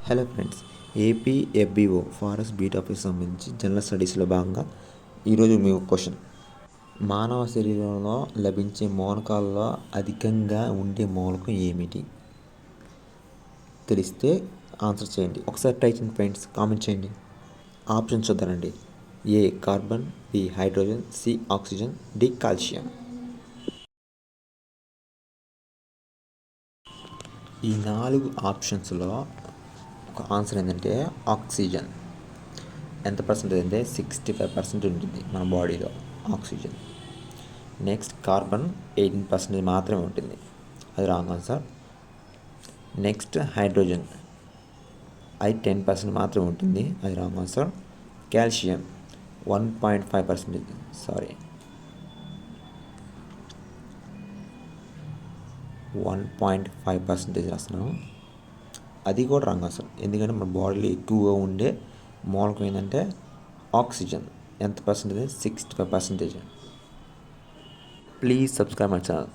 Hello friends, AP FBO forest beat office సంబంధించి general స్టడీస్లో భాగంగా ఈరోజు మీకు క్వశ్చన్. మానవ శరీరంలో లభించే మూలకాల్లో అధికంగా ఉండే మూలకం ఏమిటి? తెలిస్తే ఆన్సర్ చేయండి. ఒకసారి ట్రై చేయండి ఫ్రెండ్స్, కామెంట్ చేయండి. ఆప్షన్ చూద్దానండి. A carbon, B hydrogen, C oxygen, D calcium. ఈ 4 ఆప్షన్స్లో ఒక ఆన్సర్ ఏంటంటే ఆక్సిజన్. ఎంత పర్సెంటేజ్ అంటే 65% ఉంటుంది మన బాడీలో ఆక్సిజన్. నెక్స్ట్ కార్బన్ 18% మాత్రమే ఉంటుంది, అది రాంగ్ ఆన్సర్. నెక్స్ట్ హైడ్రోజన్, అది 10% మాత్రమే ఉంటుంది, అది రాంగ్ ఆన్సర్. కాల్షియం 1.5%, సారీ 1.5% రాస్తున్నాను, అది కూడా రాంగ్ ఆన్సర్. ఎందుకంటే మన బాడీలో ఎక్కువగా ఉండే మూలకం ఏంటంటే ఆక్సిజన్. ఎంత percentage? 65%. Please subscribe my channel.